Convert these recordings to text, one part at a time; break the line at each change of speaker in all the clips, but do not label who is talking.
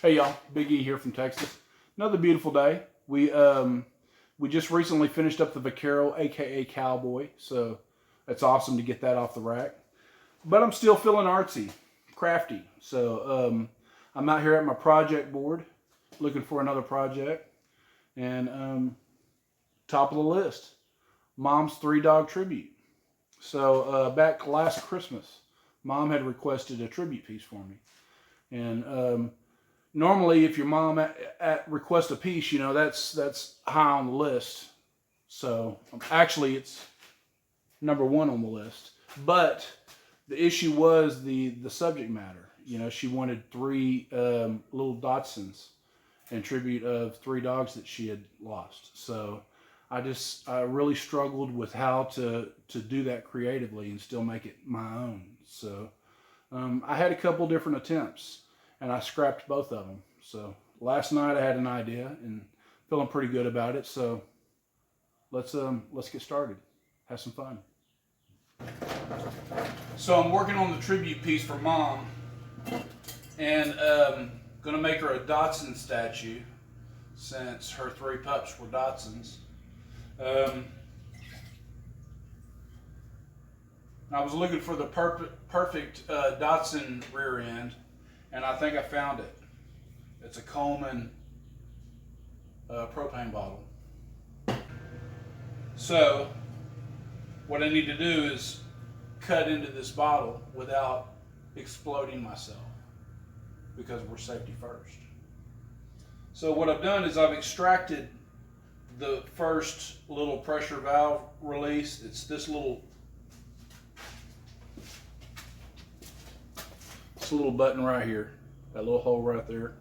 Hey y'all, Big E here from Texas. Another beautiful day. We just recently finished up the Vaquero, aka Cowboy, so that's awesome to get that off the rack. But I'm still feeling artsy, crafty. So I'm out here at my project board, looking for another project, and top of the list, Mom's 3-dog tribute. So back last Christmas, Mom had requested a tribute piece for me, and normally, if your mom requests a piece, you know, that's high on the list. So actually, it's number 1 on the list. But the issue was the subject matter. You know, she wanted 3 little Dachshunds in tribute of 3 dogs that she had lost. So I really struggled with how to do that creatively and still make it my own. So I had a couple different attempts, and I scrapped both of them. So last night I had an idea and feeling pretty good about it. So let's get started. Have some fun. So I'm working on the tribute piece for Mom, and gonna make her a Dachshund statue since her 3 pups were Dachshunds. I was looking for the perfect Dachshund rear end, and I think I found it. It's a Coleman propane bottle. So what I need to do is cut into this bottle without exploding myself, because we're safety first. So what I've done is I've extracted the first little pressure valve release. It's this little button right here, that little hole right there.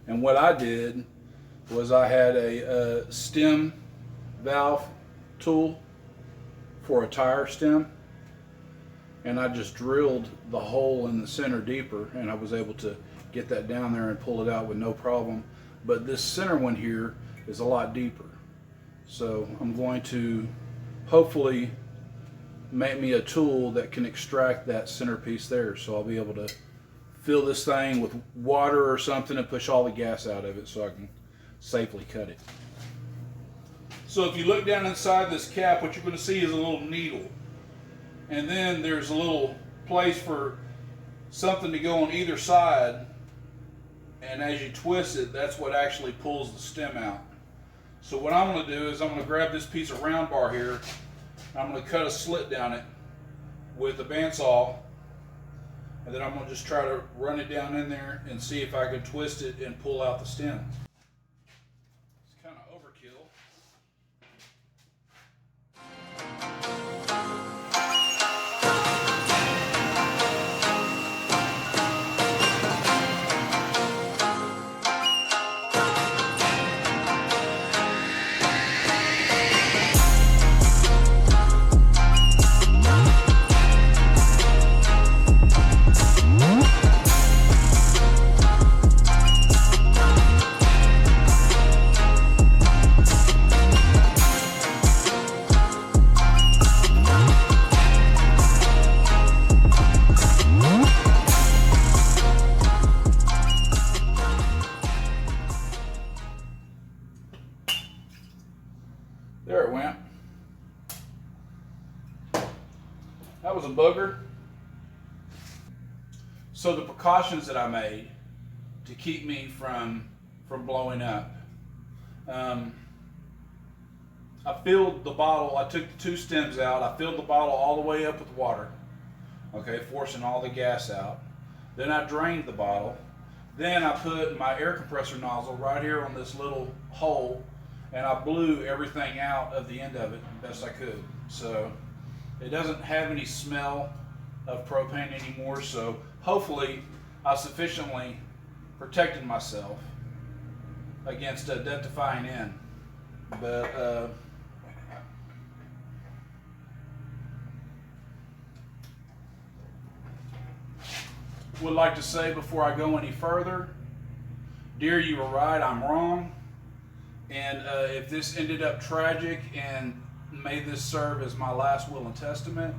And what I did was I had a stem valve tool for a tire stem, and I just drilled the hole in the center deeper, and I was able to get that down there and pull it out with no problem. But this center one here is a lot deeper, so I'm going to hopefully make me a tool that can extract that centerpiece there. So I'll be able to fill this thing with water or something and push all the gas out of it so I can safely cut it. So if you look down inside this cap, what you're going to see is a little needle, and then there's a little place for something to go on either side, and as you twist it, that's what actually pulls the stem out. So what I'm going to do is I'm going to grab this piece of round bar here, and I'm going to cut a slit down it with a bandsaw, and then I'm going to just try to run it down in there and see if I can twist it and pull out the stem. It's kind of overkill. There it went. That was a booger. So the precautions that I made to keep me from blowing up. I filled the bottle, I took the 2 stems out, I filled the bottle all the way up with water, okay, forcing all the gas out. Then I drained the bottle. Then I put my air compressor nozzle right here on this little hole, and I blew everything out of the end of it the best I could. So it doesn't have any smell of propane anymore, so hopefully I sufficiently protected myself against a death-defying end. But would like to say before I go any further, dear, you were right, I'm wrong. And if this ended up tragic, and may this serve as my last will and testament,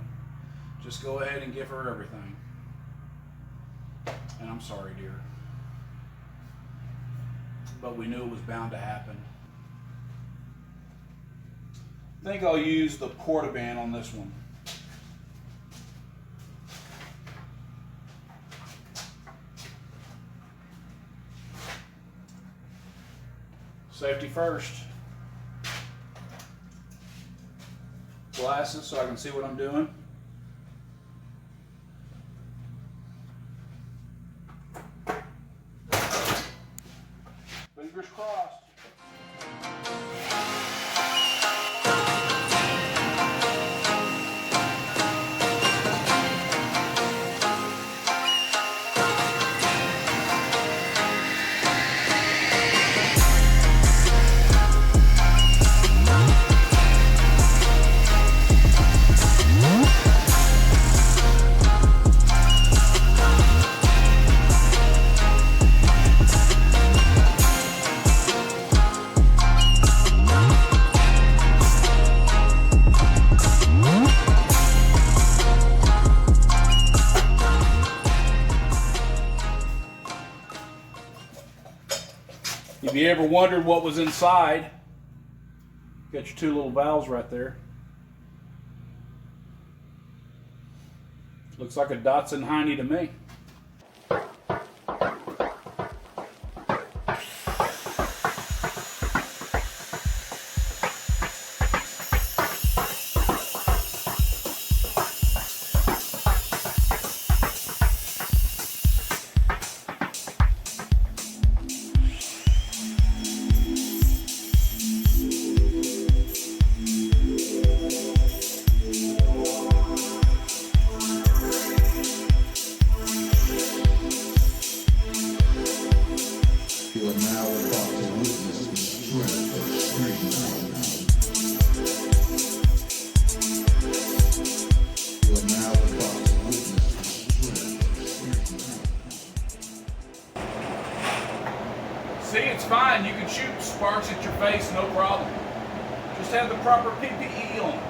just go ahead and give her everything. And I'm sorry, dear. but we knew it was bound to happen. I think I'll use the Propane on this one. Safety first. Glasses so I can see what I'm doing. Fingers crossed. If you ever wondered what was inside, got your two little valves right there. Looks like a Dachshund Hiney to me. See, it's fine. You can shoot sparks at your face, no problem. Just have the proper PPE on.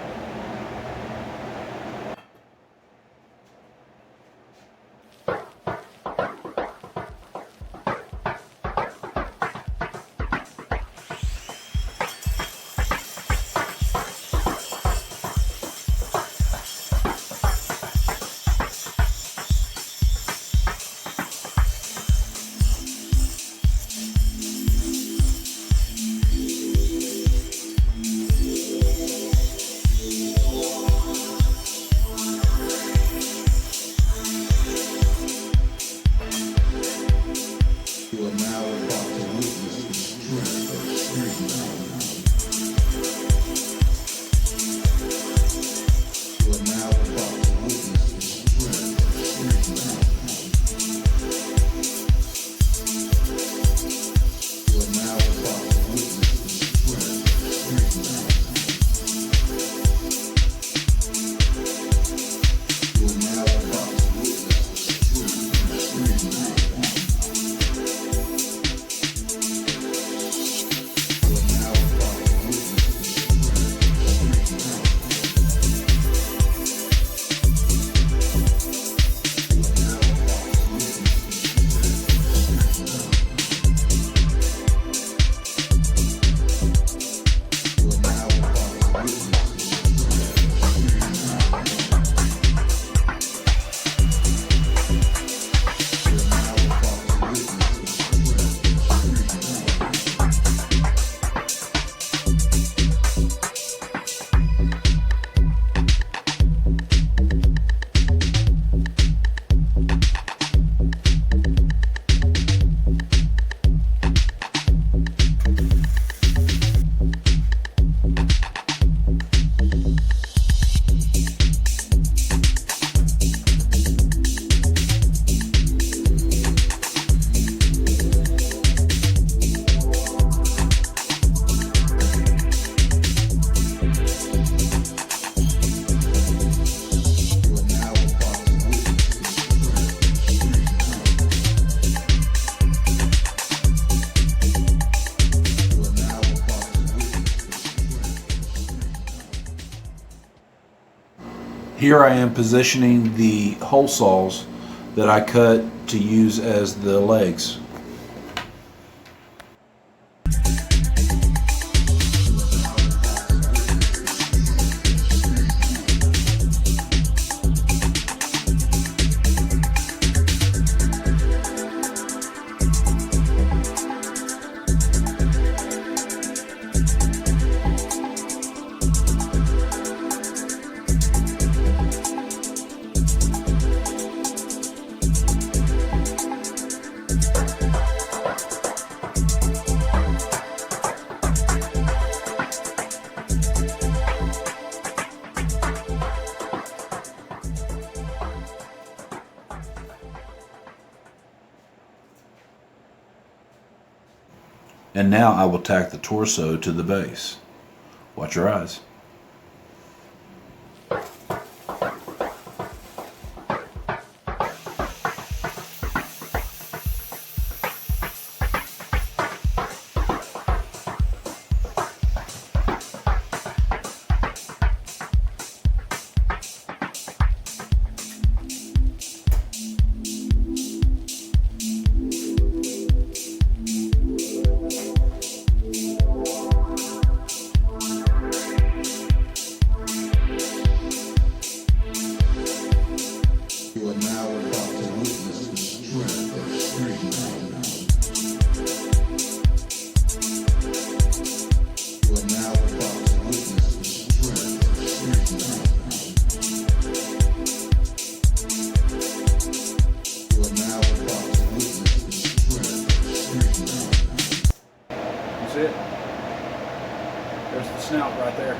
Here I am positioning the hole saws that I cut to use as the legs.
And now I will tack the torso to the base. Watch your eyes.
That's it. There's the snout right there.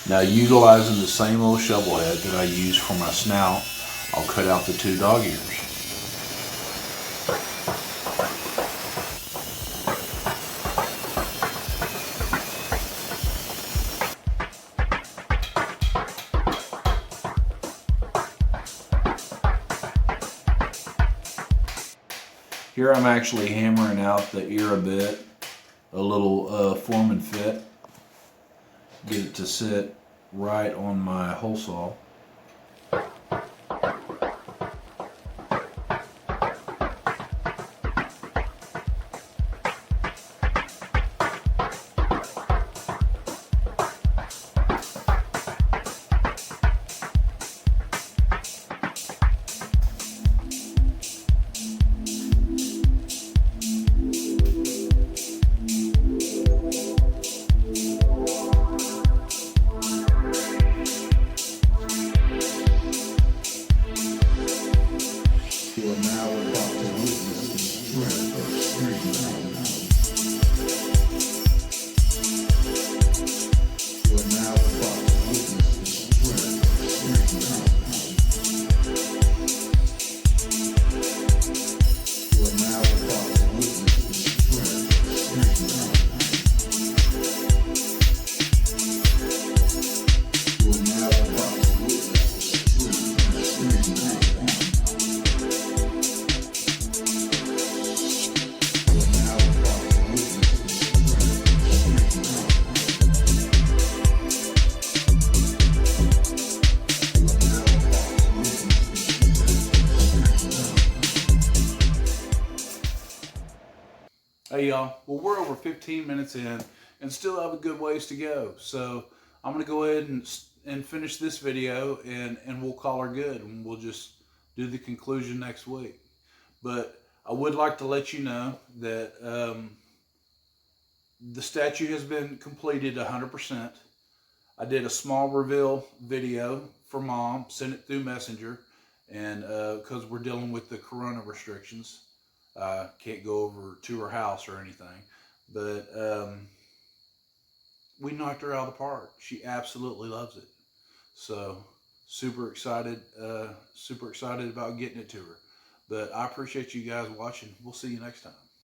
Now, utilizing the same old shovel head that I used for my snout, I'll cut out the 2 dog ears. Here I'm actually hammering out the ear a bit, a little form and fit, get it to sit right on my hole saw.
Hey y'all, well we're over 15 minutes in and still have a good ways to go. So I'm gonna go ahead and finish this video and we'll call her good and we'll just do the conclusion next week. But I would like to let you know that the statue has been completed 100%. I did a small reveal video for Mom, sent it through Messenger, and because we're dealing with the corona restrictions, can't go over to her house or anything, but we knocked her out of the park. She absolutely loves it. So super excited about getting it to her. But I appreciate you guys watching. We'll see you next time.